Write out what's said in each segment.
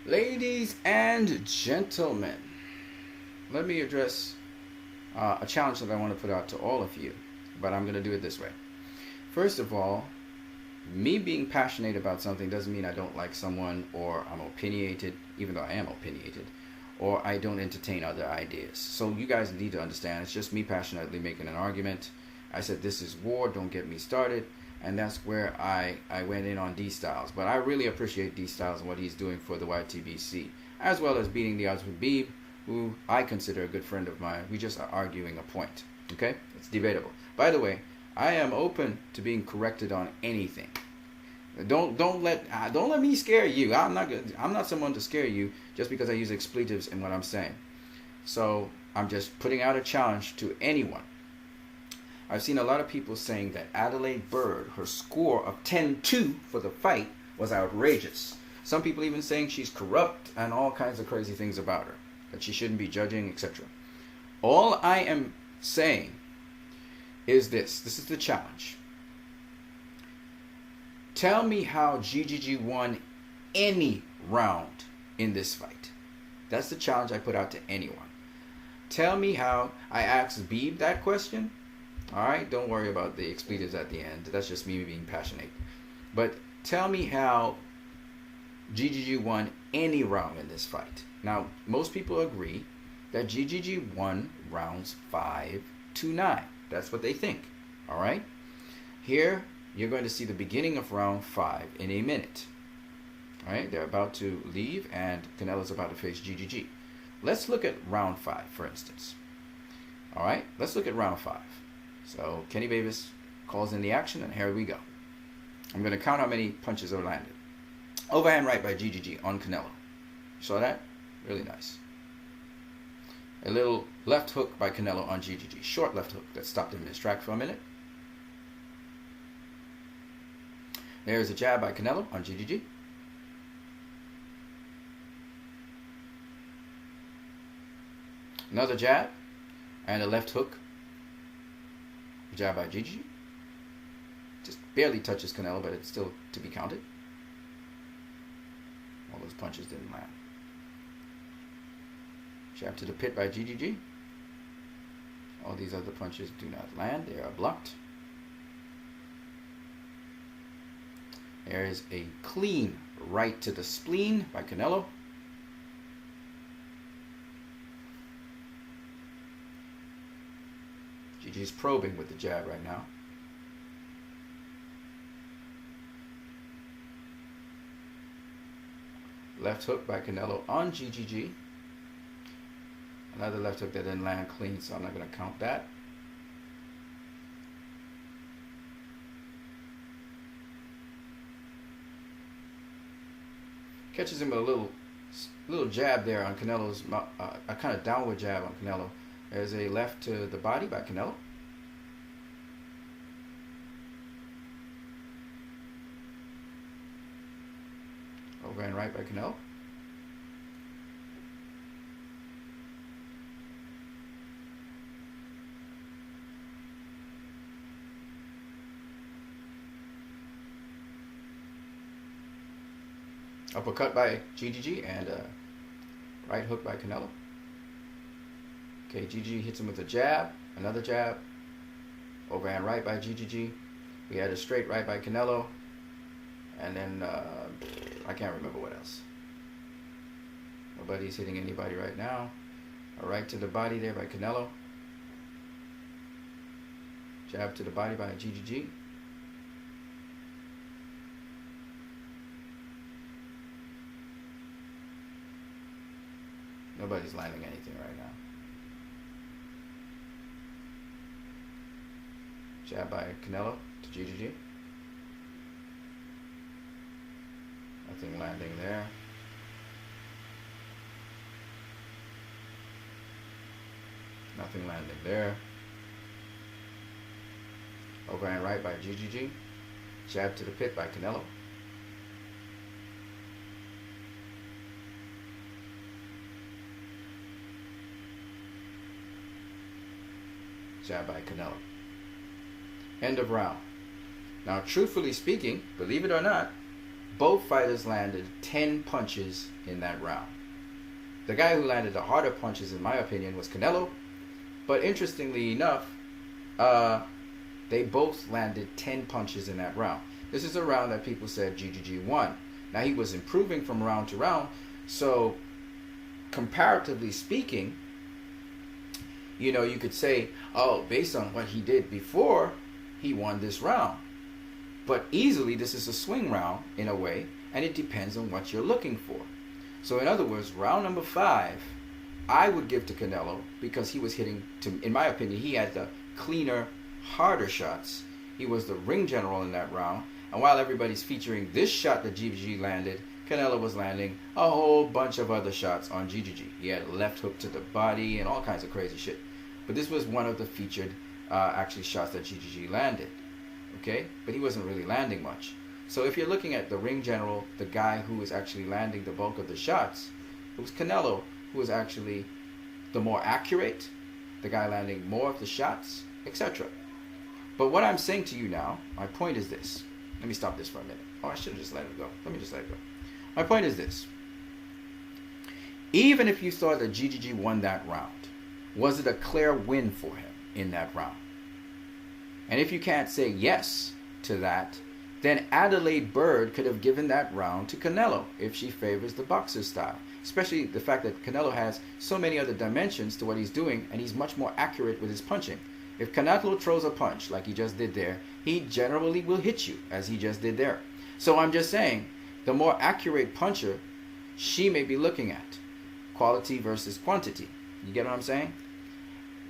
Ladies and gentlemen, let me address a challenge that I want to put out to all of you, but I'm going to do it this way. First of all, me being passionate about something doesn't mean I don't like someone, or I'm opinionated, even though I am opinionated, or I don't entertain other ideas. So you guys need to understand, it's just me passionately making an argument. I said this is war, don't get me started. And that's where I went in on D Styles. But I really appreciate D Styles and what he's doing for the YTBC, as well as beating the odds with Beeb, who I consider a good friend of mine. We just are arguing a point. Okay? It's debatable. By the way, I am open to being corrected on anything. Don't let me scare you. I'm not someone to scare you just because I use expletives in what I'm saying. So I'm just putting out a challenge to anyone. I've seen a lot of people saying that Adelaide Bird, her score of 10-2 for the fight was outrageous. Some people even saying she's corrupt and all kinds of crazy things about her, that she shouldn't be judging, etc. All I am saying is this. This is the challenge. Tell me how GGG won any round in this fight. That's the challenge I put out to anyone. Tell me how. I asked Beeb that question. Alright, don't worry about the expletives at the end. That's just me being passionate. But tell me how GGG won any round in this fight. Now, most people agree that GGG won rounds 5-9. That's what they think. Alright? Here, you're going to see the beginning of round 5 in a minute. Alright, they're about to leave and Canelo's about to face GGG. Let's look at round 5, for instance. Alright, let's look at round 5. So Kenny Davis calls in the action, and here we go. I'm going to count how many punches are landed. Overhand right by GGG on Canelo. You saw that? Really nice. A little left hook by Canelo on GGG. Short left hook that stopped him in his track for a minute. There's a jab by Canelo on GGG. Another jab and a left hook. Jab by GGG. Just barely touches Canelo, but it's still to be counted. All those punches didn't land. Jab to the pit by GGG. All these other punches do not land. They are blocked. There is a clean right to the spleen by Canelo. GG's probing with the jab right now. Left hook by Canelo on GGG. Another left hook that didn't land clean, so I'm not going to count that. Catches him with a little jab there on Canelo's, a kind of downward jab on Canelo. There's a left to the body by Canelo. Overhand right by Canelo. Uppercut by GGG and right hook by Canelo. Okay, GGG hits him with a jab, another jab, overhand right by GGG. We had a straight right by Canelo, and then I can't remember what else. Nobody's hitting anybody right now. A right to the body there by Canelo. Jab to the body by GGG. Nobody's landing anything right now. Jab by Canelo to GGG. Nothing landing there. Nothing landing there. Overhand right by GGG. Jab to the pit by Canelo. Jab by Canelo. End of round. Now, truthfully speaking, believe it or not, both fighters landed 10 punches in that round. The guy who landed the harder punches, in my opinion, was Canelo. But interestingly enough, they both landed 10 punches in that round. This is a round that people said GGG won. Now, he was improving from round to round, so comparatively speaking, you could say, oh, based on what he did before, he won this round. But easily, this is a swing round in a way, and it depends on what you're looking for. So in other words, round number 5, I would give to Canelo because he was hitting, in my opinion, he had the cleaner, harder shots. He was the ring general in that round. And while everybody's featuring this shot that GGG landed, Canelo was landing a whole bunch of other shots on GGG. He had a left hook to the body and all kinds of crazy shit. But this was one of the featured actually shots that GGG landed. Okay? But he wasn't really landing much. So if you're looking at the ring general, the guy who was actually landing the bulk of the shots, it was Canelo who was actually the more accurate, the guy landing more of the shots, etc. But what I'm saying to you now, my point is this. Let me stop this for a minute. Oh, I should have just let it go. Let me just let it go. My point is this. Even if you thought that GGG won that round, was it a clear win for him in that round? And if you can't say yes to that, then Adelaide Bird could have given that round to Canelo if she favors the boxer style. Especially the fact that Canelo has so many other dimensions to what he's doing, and he's much more accurate with his punching. If Canelo throws a punch like he just did there, he generally will hit you as he just did there. So I'm just saying, the more accurate puncher she may be looking at. Quality versus quantity. You get what I'm saying?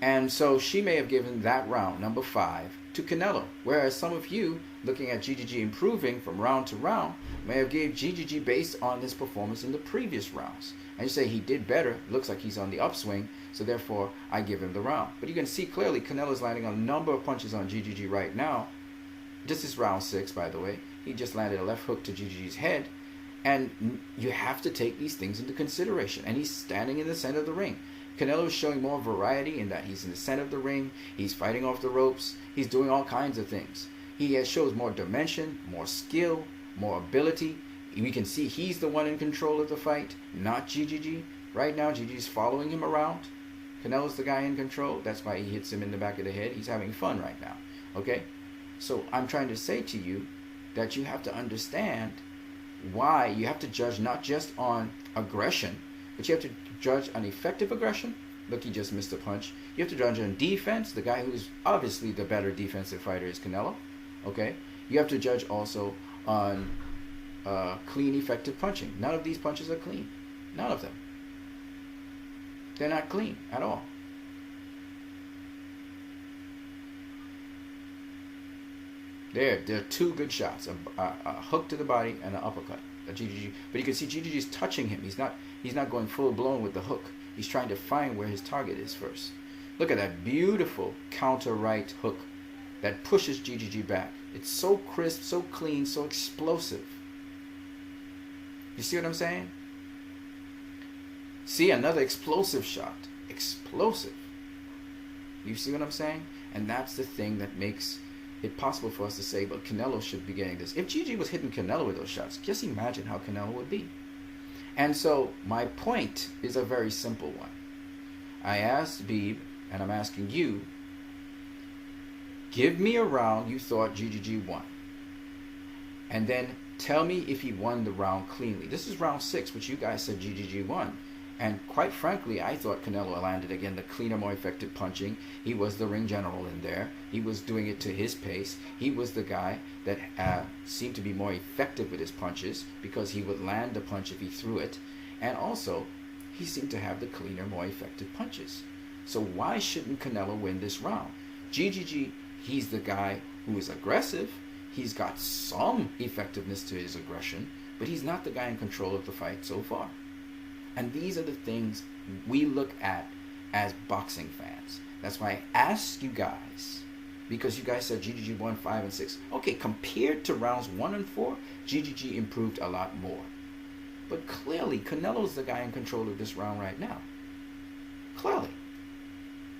And so she may have given that round, number 5, to Canelo. Whereas some of you, looking at GGG improving from round to round, may have gave GGG based on his performance in the previous rounds. And you say he did better, looks like he's on the upswing, so therefore I give him the round. But you can see clearly Canelo's landing a number of punches on GGG right now. This is round 6, by the way. He just landed a left hook to GGG's head. And you have to take these things into consideration. And he's standing in the center of the ring. Canelo is showing more variety in that he's in the center of the ring. He's fighting off the ropes. He's doing all kinds of things. He shows more dimension, more skill, more ability. We can see he's the one in control of the fight, not GGG. Right now, GGG's following him around. Canelo's the guy in control. That's why he hits him in the back of the head. He's having fun right now. Okay? So I'm trying to say to you that you have to understand why you have to judge not just on aggression, but you have to judge on effective aggression. Look, he just missed a punch. You have to judge on defense. The guy who's obviously the better defensive fighter is Canelo. Okay? You have to judge also on clean, effective punching. None of these punches are clean. None of them. They're not clean at all. There are 2 good shots, a hook to the body and an uppercut. A GGG, but you can see GGG's touching him. He's not going full blown with the hook. He's trying to find where his target is first. Look at that beautiful counter right hook that pushes GGG back. It's so crisp, so clean, so explosive. You see what I'm saying? See, another explosive shot. Explosive. You see what I'm saying? And that's the thing that makes it possible for us to say, but Canelo should be getting this. If GG was hitting Canelo with those shots, just imagine how Canelo would be. And so my point is a very simple one. I asked Beeb, and I'm asking you, give me a round you thought GGG won. And then tell me if he won the round cleanly. This is round 6, which you guys said GGG won. And quite frankly, I thought Canelo landed again the cleaner, more effective punching. He was the ring general in there. He was doing it to his pace. He was the guy that seemed to be more effective with his punches because he would land the punch if he threw it. And also, he seemed to have the cleaner, more effective punches. So why shouldn't Canelo win this round? GGG, he's the guy who is aggressive. He's got some effectiveness to his aggression, but he's not the guy in control of the fight so far. And these are the things we look at as boxing fans. That's why I ask you guys, because you guys said GGG won 5 and 6. Okay, compared to rounds 1 and 4, GGG improved a lot more. But clearly, Canelo's the guy in control of this round right now. Clearly.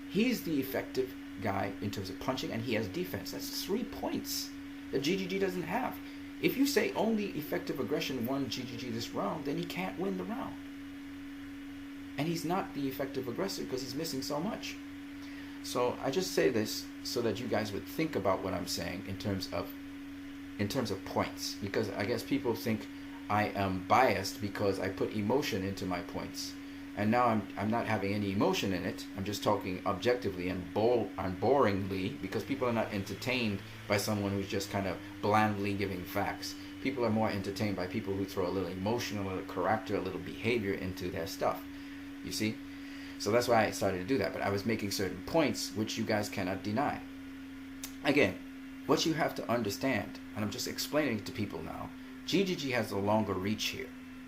He's the effective guy in terms of punching, and he has defense. That's 3 points that GGG doesn't have. If you say only effective aggression won GGG this round, then he can't win the round. And he's not the effective aggressor because he's missing so much. So I just say this so that you guys would think about what I'm saying in terms of points, because I guess people think I am biased because I put emotion into my points, and now I'm not having any emotion in it. I'm just talking objectively and boringly, because people are not entertained by someone who's just kind of blandly giving facts. People are more entertained by people who throw a little emotion, a little character, a little behavior into their stuff. You see? So that's why I started to do that. But I was making certain points which you guys cannot deny. Again, what you have to understand, and I'm just explaining it to people now, GGG has a longer reach here.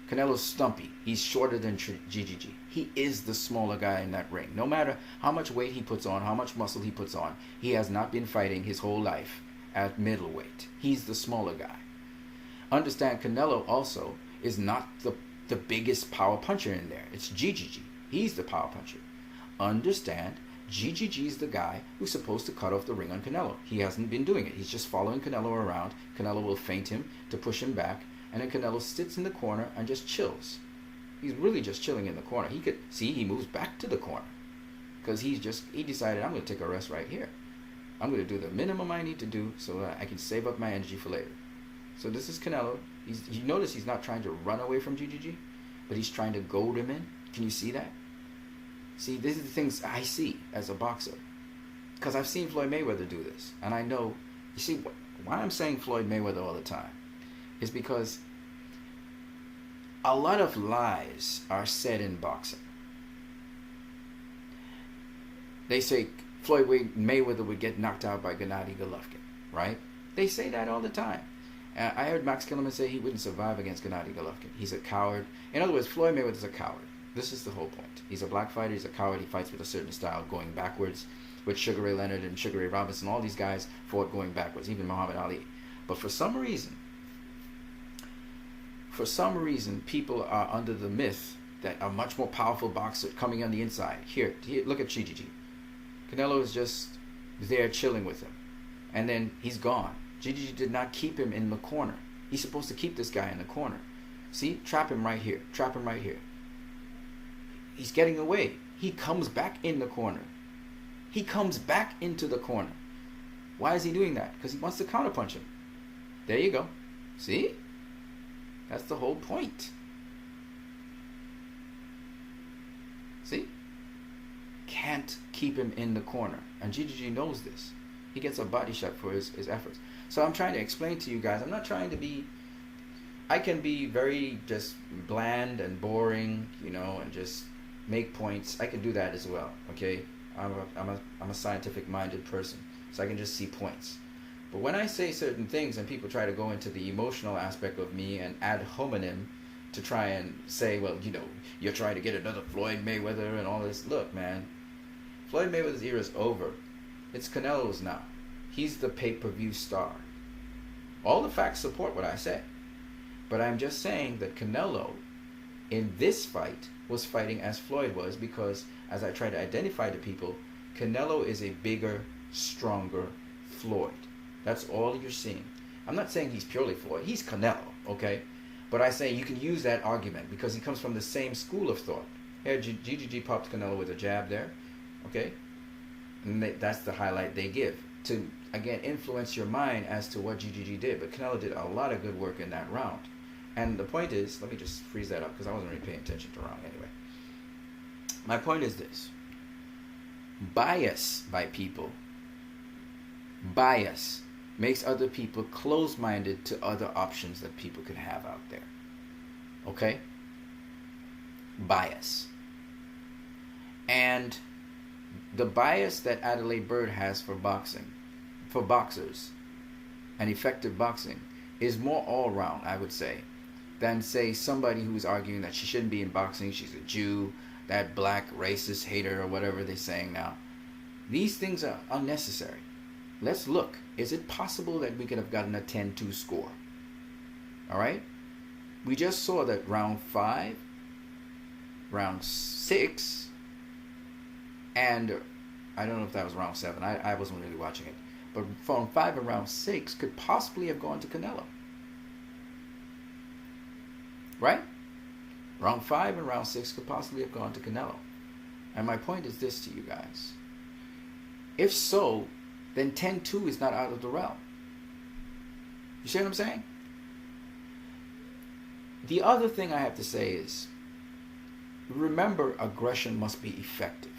Canelo's stumpy. He's shorter than GGG. He is the smaller guy in that ring. No matter how much weight he puts on, how much muscle he puts on, he has not been fighting his whole life at middleweight. He's the smaller guy. Understand, Canelo also is not the biggest power puncher in there. It's GGG. He's the power puncher. Understand, GGG is the guy who's supposed to cut off the ring on Canelo. He hasn't been doing it. He's just following Canelo around. Canelo will feint him to push him back, and then Canelo sits in the corner and just chills. He's really just chilling in the corner. He could see he moves back to the corner because he decided, I'm going to take a rest right here. I'm going to do the minimum I need to do so that I can save up my energy for later. So this is Canelo. You notice he's not trying to run away from GGG, but he's trying to goad him in. Can you see that? See, these are the things I see as a boxer, because I've seen Floyd Mayweather do this, and I know. You see, why I'm saying Floyd Mayweather all the time is because a lot of lies are said in boxing. They say Floyd Mayweather would get knocked out by Gennady Golovkin, right? They say that all the time. I heard Max Kellerman say he wouldn't survive against Gennady Golovkin. He's a coward. In other words, Floyd Mayweather's a coward. This is the whole point. He's a black fighter. He's a coward. He fights with a certain style, going backwards. With Sugar Ray Leonard and Sugar Ray Robinson, all these guys fought going backwards, even Muhammad Ali. But for some reason, people are under the myth that a much more powerful boxer coming on the inside. Here, look at GGG. Canelo is just there chilling with him. And then he's gone. GGG did not keep him in the corner. He's supposed to keep this guy in the corner. See? Trap him right here. Trap him right here. He's getting away. He comes back in the corner. He comes back into the corner. Why is he doing that? Because he wants to counterpunch him. There you go. See? That's the whole point. See? Can't keep him in the corner. And GGG knows this. He gets a body shot for his efforts. So I'm trying to explain to you guys. I'm not trying to be... I can be very just bland and boring, and just make points. I can do that as well, okay? I'm a scientific-minded person, so I can just see points. But when I say certain things and people try to go into the emotional aspect of me and ad hominem to try and say, well, you're trying to get another Floyd Mayweather and all this. Look, man, Floyd Mayweather's era is over. It's Canelo's now. He's the pay-per-view star. All the facts support what I say. But I'm just saying that Canelo, in this fight, was fighting as Floyd was, because, as I try to identify to people, Canelo is a bigger, stronger Floyd. That's all you're seeing. I'm not saying he's purely Floyd. He's Canelo, okay? But I say you can use that argument because he comes from the same school of thought. Here, GGG popped Canelo with a jab there, okay? And that's the highlight they give to, again, influence your mind as to what GGG did. But Canelo did a lot of good work in that round. And the point is, let me just freeze that up because I wasn't really paying attention to the round anyway. My point is this. Bias by people. Bias makes other people close-minded to other options that people could have out there. Okay? Bias. And the bias that Adelaide Bird has for boxing, for boxers, and effective boxing, is more all-round, I would say, than, say, somebody who's arguing that she shouldn't be in boxing, she's a Jew, that black racist hater, or whatever they're saying now. These things are unnecessary. Let's look. Is it possible that we could have gotten a 10-2 score? All right? We just saw that round 5, round 6, and I don't know if that was round 7. I wasn't really watching it. But round 5 and round 6 could possibly have gone to Canelo. right? Round 5 and round 6 could possibly have gone to Canelo. And my point is this to you guys. If so, then 10-2 is not out of the realm. You see what I'm saying? The other thing I have to say is, remember, aggression must be effective.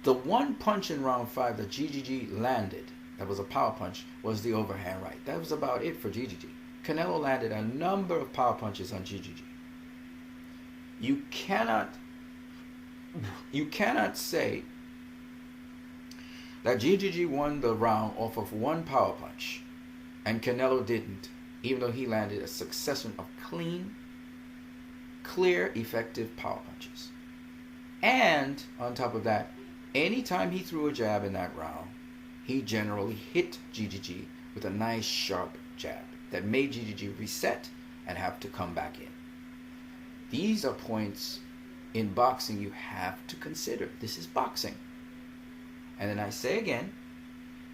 The one punch in round 5 that GGG landed, that was a power punch, was the overhand right. That was about it for GGG. Canelo landed a number of power punches on GGG. You cannot say that GGG won the round off of one power punch and Canelo didn't, even though he landed a succession of clean, clear, effective power punches. And on top of that, anytime he threw a jab in that round, he generally hit GGG with a nice sharp jab that made GGG reset and have to come back in. These are points in boxing you have to consider. This is boxing. And then I say again,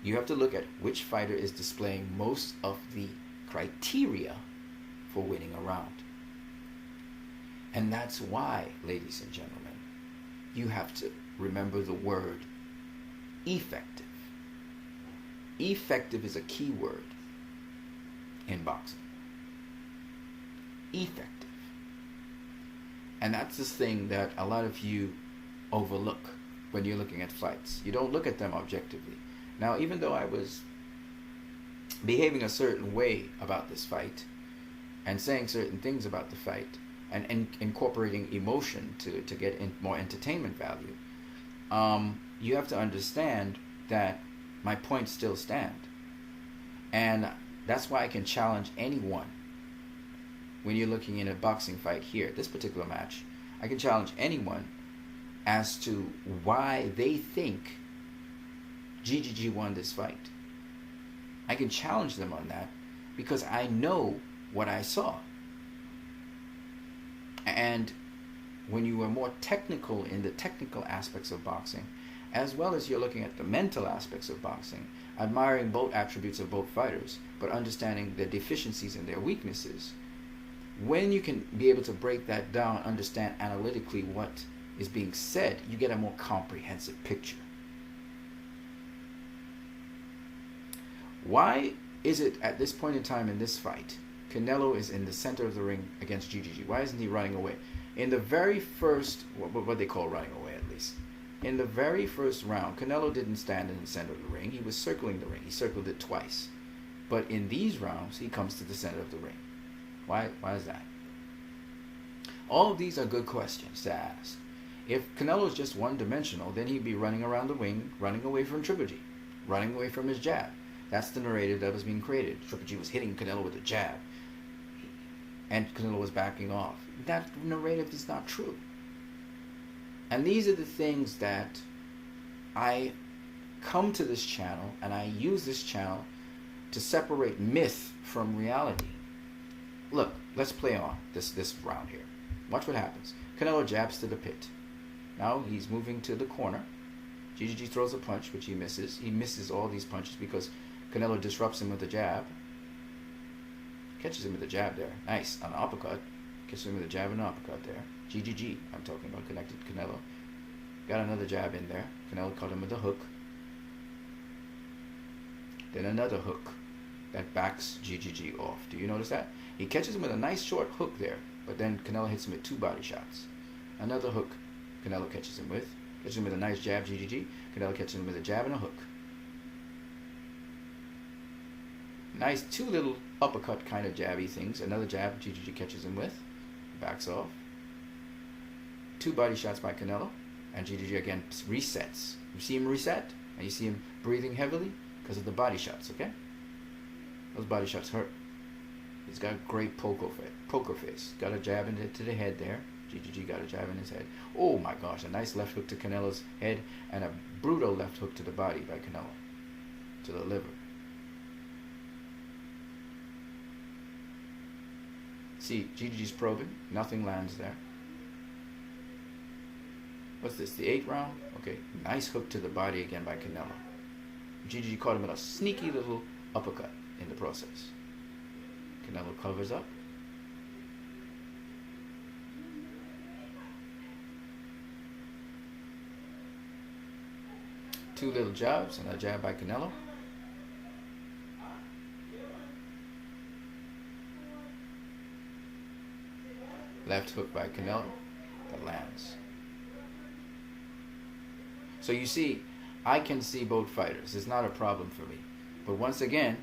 you have to look at which fighter is displaying most of the criteria for winning a round. And that's why, ladies and gentlemen, you have to remember the word effective. Effective is a key word in boxing. Effective. And that's this thing that a lot of you overlook when you're looking at fights. You don't look at them objectively. Now, even though I was behaving a certain way about this fight and saying certain things about the fight and incorporating emotion to get more entertainment value, you have to understand that my points still stand. And that's why I can challenge anyone. When you're looking in a boxing fight here, this particular match, I can challenge anyone as to why they think GGG won this fight. I can challenge them on that because I know what I saw. And when you are more technical in the technical aspects of boxing, as well as you're looking at the mental aspects of boxing, admiring both attributes of both fighters, but understanding their deficiencies and their weaknesses, when you can be able to break that down, understand analytically what is being said, you get a more comprehensive picture. Why is it at this point in time in this fight, Canelo is in the center of the ring against GGG? Why isn't he running away? In the very first, what they call running away at least, in the very first round, Canelo didn't stand in the center of the ring. He was circling the ring. He circled it twice. But in these rounds, he comes to the center of the ring. Why is that? All of these are good questions to ask. If Canelo is just one-dimensional, then he'd be running around the ring, running away from Triple G, running away from his jab. That's the narrative that was being created. Triple G was hitting Canelo with a jab, and Canelo was backing off. That narrative is not true. And these are the things that I come to this channel, and I use this channel to separate myth from reality. Look, let's play on this round here. Watch what happens. Canelo jabs to the pit. Now he's moving to the corner. GGG throws a punch, which he misses. He misses all these punches because Canelo disrupts him with a jab. Catches him with a jab there. Nice. On an uppercut. Catches him with a jab and an uppercut there. GGG, I'm talking about, connected to Canelo. Got another jab in there. Canelo caught him with a hook. Then another hook that backs GGG off. Do you notice that? He catches him with a nice short hook there, but then Canelo hits him with 2 body shots. Another hook Canelo catches him with. Catches him with a nice jab, GGG. Canelo catches him with a jab and a hook. Nice 2 little uppercut kind of jabby things. Another jab GGG catches him with. Backs off. 2 body shots by Canelo. And GGG again resets. You see him reset? And you see him breathing heavily? Because of the body shots, okay? Those body shots hurt. He's got a great poker face. Got a jab into the head there. GGG got a jab in his head. Oh my gosh, a nice left hook to Canelo's head and a brutal left hook to the body by Canelo. To the liver. See, GGG's probing. Nothing lands there. What's this, the 8th round? Okay, nice hook to the body again by Canelo. GGG caught him with a sneaky little uppercut in the process. Canelo covers up, Two little jabs and a jab by Canelo. Left hook by Canelo that lands. So you see, I can see both fighters. It's not a problem for me. But once again,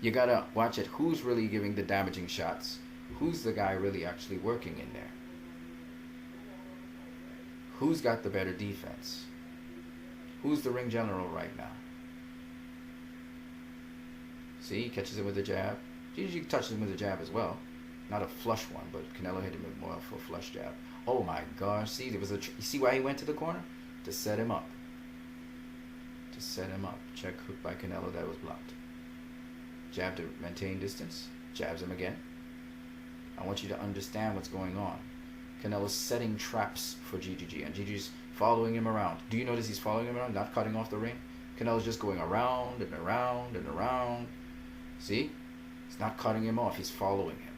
you gotta watch it. Who's really giving the damaging shots? Who's the guy really actually working in there? Who's got the better defense? Who's the ring general right now? See, he catches him with a jab. GGG touches him with a jab as well. Not a flush one, but Canelo hit him with more for a flush jab. Oh my gosh, see, there was you see why he went to the corner? To set him up. To set him up. Check hook by Canelo, that was blocked. Jab to maintain distance. Jabs him again. I want you to understand what's going on. Canelo's setting traps for GGG, and GGG's following him around. Do you notice he's following him around, not cutting off the ring? Canelo's just going around and around and around. See? He's not cutting him off, he's following him.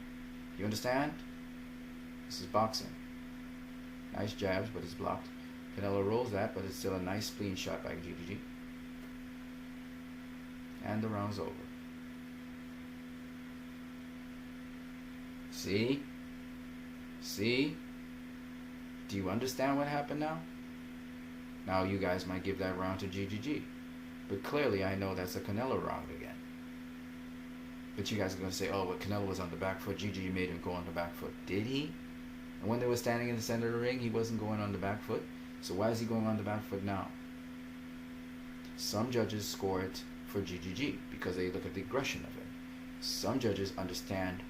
You understand? This is boxing. Nice jabs, but it's blocked. Canelo rolls that, but it's still a nice clean shot by GGG. And the round's over. See? See? Do you understand what happened now? Now you guys might give that round to GGG. But clearly I know that's a Canelo round again. But you guys are going to say, oh, well, Canelo was on the back foot. GGG made him go on the back foot. Did he? And when they were standing in the center of the ring, he wasn't going on the back foot. So why is he going on the back foot now? Some judges score it for GGG because they look at the aggression of it. Some judges understand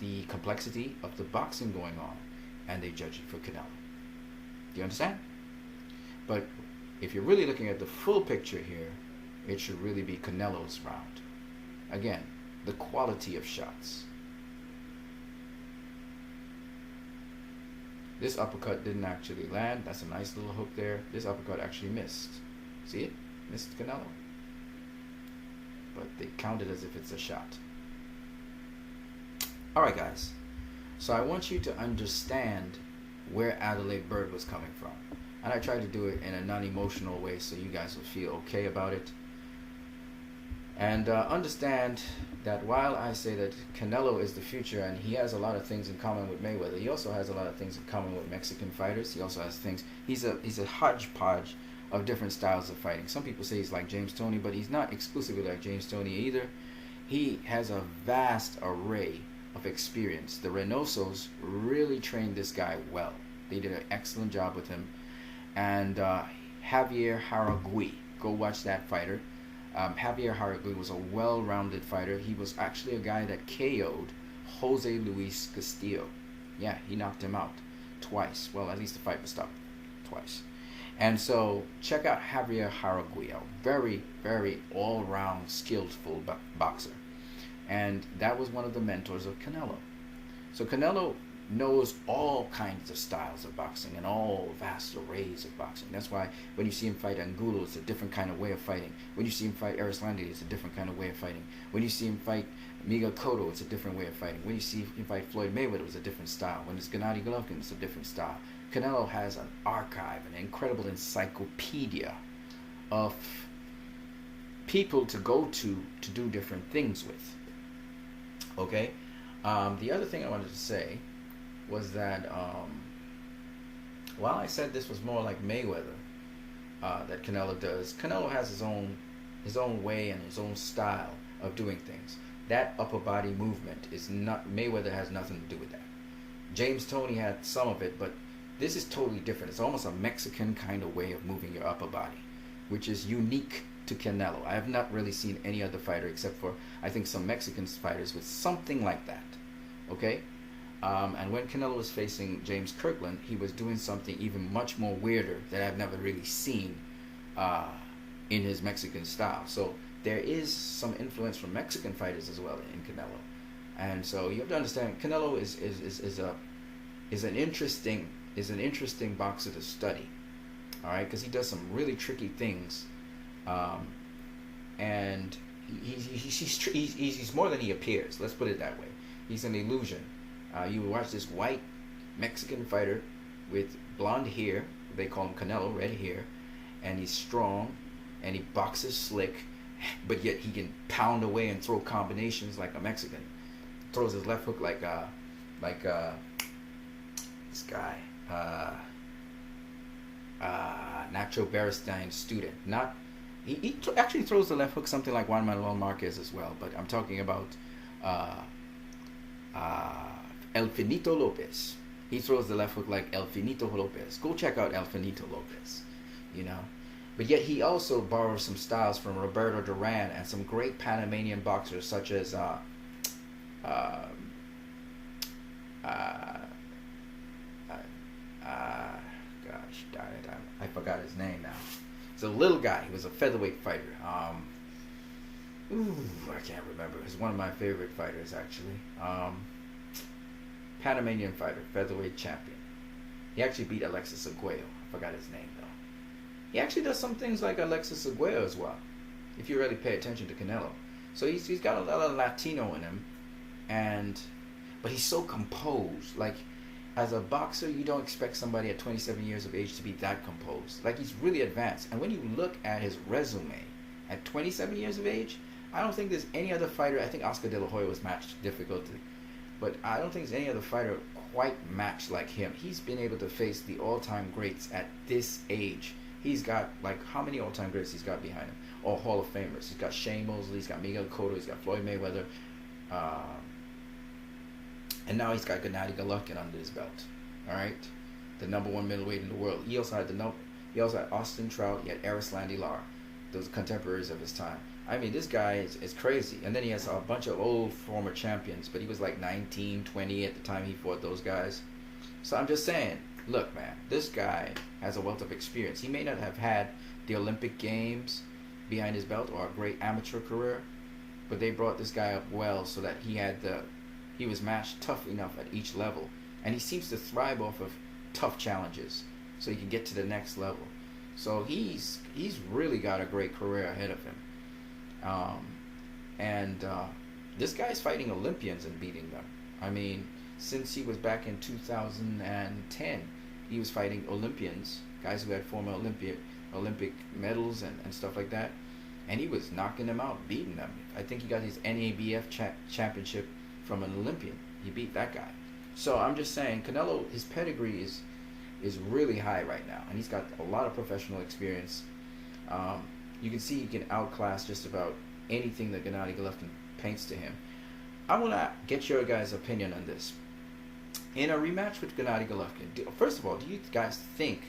the complexity of the boxing going on and they judge it for Canelo. Do you understand? But if you're really looking at the full picture here, it should really be Canelo's round. Again, the quality of shots. This uppercut didn't actually land. That's a nice little hook there. This uppercut actually missed. See it? Missed Canelo. But they count it as if it's a shot. Alright guys, so I want you to understand where Adelaide Bird was coming from. And I tried to do it in a non-emotional way so you guys will feel okay about it. And understand that while I say that Canelo is the future and he has a lot of things in common with Mayweather, he also has a lot of things in common with Mexican fighters. He also has things, he's a hodgepodge of different styles of fighting. Some people say he's like James Toney, but he's not exclusively like James Toney either. He has a vast array of experience. The Reynosos really trained this guy well. They did an excellent job with him. And Javier Haragui, go watch that fighter. Javier Haragui was a well-rounded fighter. He was actually a guy that KO'd Jose Luis Castillo. Yeah, he knocked him out twice. Well, at least the fight was stopped twice. And so check out Javier Haragui, a very, very all-round skillful boxer. And that was one of the mentors of Canelo. So Canelo knows all kinds of styles of boxing and all vast arrays of boxing. That's why when you see him fight Angulo, it's a different kind of way of fighting. When you see him fight Arislandi, it's a different kind of way of fighting. When you see him fight Miguel Cotto, it's a different way of fighting. When you see him fight Floyd Mayweather, it's a different style. When it's Gennady Golovkin, it's a different style. Canelo has an archive, an incredible encyclopedia of people to go to do different things with. Okay? The other thing I wanted to say was that while I said this was more like Mayweather that Canelo does, Canelo has his own way and his own style of doing things. That upper body movement is not, Mayweather has nothing to do with that. James Toney had some of it, but this is totally different. It's almost a Mexican kind of way of moving your upper body, which is unique to Canelo. I have not really seen any other fighter except for, I think, some Mexican fighters with something like that. Okay? And when Canelo was facing James Kirkland, he was doing something even much more weirder that I've never really seen in his Mexican style. So there is some influence from Mexican fighters as well in Canelo. And so you have to understand, Canelo is an interesting boxer to study. All right, because he does some really tricky things, and he's more than he appears. Let's put it that way. He's an illusion. You would watch this white Mexican fighter with blonde hair. They call him Canelo, red hair, and he's strong, and he boxes slick, but yet he can pound away and throw combinations like a Mexican. Throws his left hook like this guy, Nacho Beristain student. Not he actually throws the left hook something like Juan Manuel Marquez as well. But I'm talking about El Finito Lopez. He throws the left hook like El Finito Lopez. Go check out El Finito Lopez. You know. But yet he also borrows some styles from Roberto Duran and some great Panamanian boxers such as gosh darn it, I forgot his name now. He's a little guy. He was a featherweight fighter. I can't remember. He's one of my favorite fighters actually. Panamanian fighter, featherweight champion. He actually beat Alexis Aguayo. I forgot his name though. He actually does some things like Alexis Aguayo as well, if you really pay attention to Canelo. So he's got a lot of Latino in him, but he's so composed. Like, as a boxer, you don't expect somebody at 27 years of age to be that composed. Like, he's really advanced. And when you look at his resume at 27 years of age, I don't think there's any other fighter. I think Oscar De La Hoya was matched difficulty, but I don't think there's any other fighter quite matched like him. He's been able to face the all-time greats at this age. He's got, like, how many all-time greats he's got behind him? All Hall of Famers. He's got Shane Mosley, he's got Miguel Cotto, he's got Floyd Mayweather, and now he's got Gennady Golovkin under his belt. All right, the number one middleweight in the world. He also had Austin Trout. He had Erislandy Lara. Those contemporaries of his time. I mean, this guy is crazy. And then he has a bunch of old former champions, but he was like 19, 20 at the time he fought those guys. So I'm just saying, look, man, this guy has a wealth of experience. He may not have had the Olympic Games behind his belt or a great amateur career, but they brought this guy up well so that he was matched tough enough at each level, and he seems to thrive off of tough challenges so he can get to the next level. So he's really got a great career ahead of him. This guy's fighting Olympians and beating them. I mean, since he was back in 2010, he was fighting Olympians, guys who had former Olympic medals and stuff like that, and he was knocking them out, beating them. I think he got his NABF championship from an Olympian. He beat that guy. So I'm just saying, Canelo, his pedigree is really high right now, and he's got a lot of professional experience. You can see he can outclass just about anything that Gennady Golovkin paints to him. I want to get your guys' opinion on this. In a rematch with Gennady Golovkin, first of all, do you guys think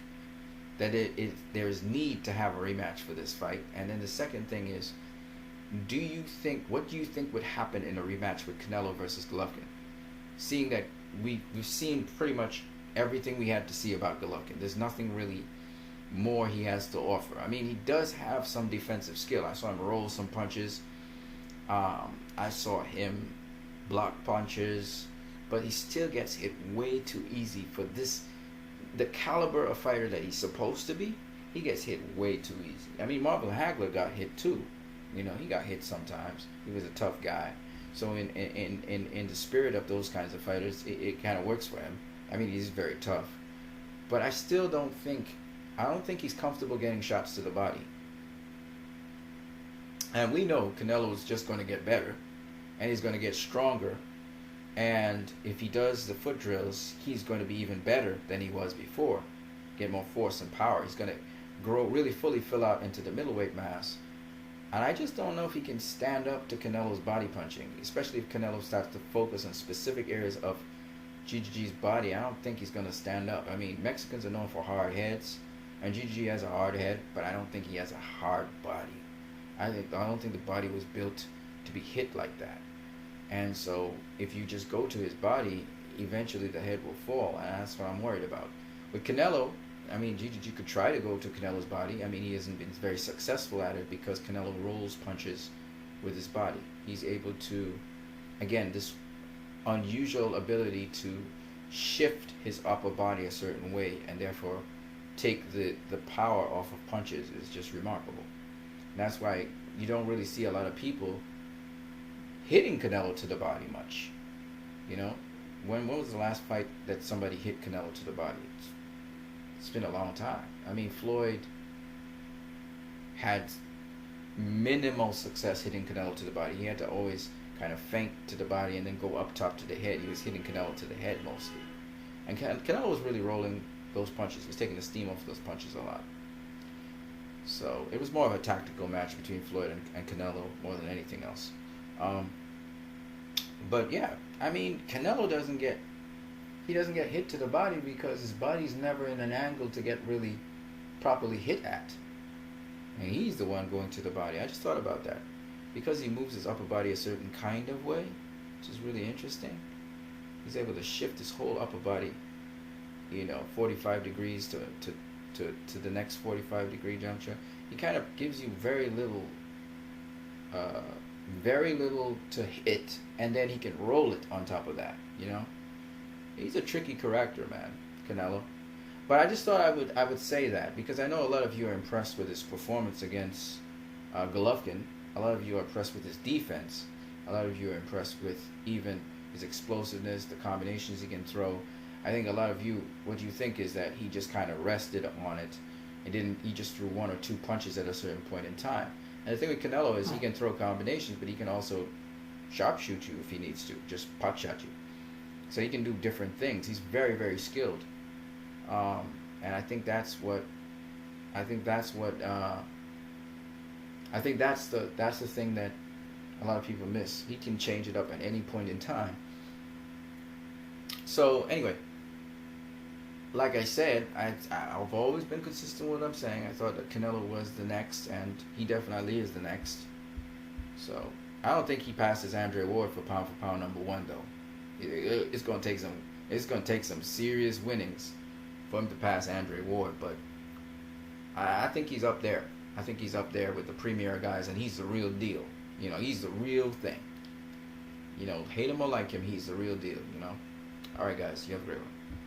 that there is need to have a rematch for this fight? And then the second thing is, what do you think would happen in a rematch with Canelo versus Golovkin? Seeing that we've seen pretty much everything we had to see about Golovkin. There's nothing really more he has to offer. I mean, he does have some defensive skill. I saw him roll some punches. I saw him block punches, but he still gets hit way too easy for the caliber of fighter that he's supposed to be. He gets hit way too easy. I mean, Marvin Hagler got hit too. You know, he got hit sometimes. He was a tough guy. So in the spirit of those kinds of fighters, it kind of works for him. I mean, he's very tough. But I don't think he's comfortable getting shots to the body. And we know Canelo is just going to get better, and he's going to get stronger. And if he does the foot drills, he's going to be even better than he was before. Get more force and power. He's going to grow, really fully fill out into the middleweight mass. And I just don't know if he can stand up to Canelo's body punching, especially if Canelo starts to focus on specific areas of GGG's body. I don't think he's going to stand up. I mean, Mexicans are known for hard heads, and GGG has a hard head, but I don't think he has a hard body. I don't think the body was built to be hit like that. And so if you just go to his body, eventually the head will fall, and that's what I'm worried about. With Canelo, I mean, GGG could try to go to Canelo's body. I mean, he hasn't been very successful at it because Canelo rolls punches with his body. He's able to, again, this unusual ability to shift his upper body a certain way and therefore take the power off of punches is just remarkable. And that's why you don't really see a lot of people hitting Canelo to the body much. You know, when was the last fight that somebody hit Canelo to the body? It's been a long time. I mean, Floyd had minimal success hitting Canelo to the body. He had to always kind of feint to the body and then go up top to the head. He was hitting Canelo to the head mostly. And Canelo was really rolling those punches. He was taking the steam off those punches a lot. So it was more of a tactical match between Floyd and Canelo more than anything else. But yeah, I mean, Canelo doesn't get hit to the body because his body's never in an angle to get really properly hit at. And he's the one going to the body. I just thought about that. Because he moves his upper body a certain kind of way, which is really interesting. He's able to shift his whole upper body, 45 degrees to the next 45-degree juncture. He kind of gives you very little to hit, and then he can roll it on top of that, He's a tricky character, man, Canelo. But I just thought I would say that because I know a lot of you are impressed with his performance against Golovkin. A lot of you are impressed with his defense. A lot of you are impressed with even his explosiveness, the combinations he can throw. I think a lot of you, what you think is that he just kind of rested on it and he just threw one or two punches at a certain point in time. And the thing with Canelo is he can throw combinations, but he can also sharpshoot you if he needs to, just pot shot you. So he can do different things. He's very, very skilled. And I think that's the thing that a lot of people miss. He can change it up at any point in time. So anyway, like I said, I've always been consistent with what I'm saying. I thought that Canelo was the next, and he definitely is the next. So I don't think he passes Andre Ward for pound number one, though. It's gonna take some serious winnings for him to pass Andre Ward, but I think he's up there. I think he's up there with the premier guys, and he's the real deal. He's the real thing. Hate him or like him, he's the real deal. All right, guys, you have a great one.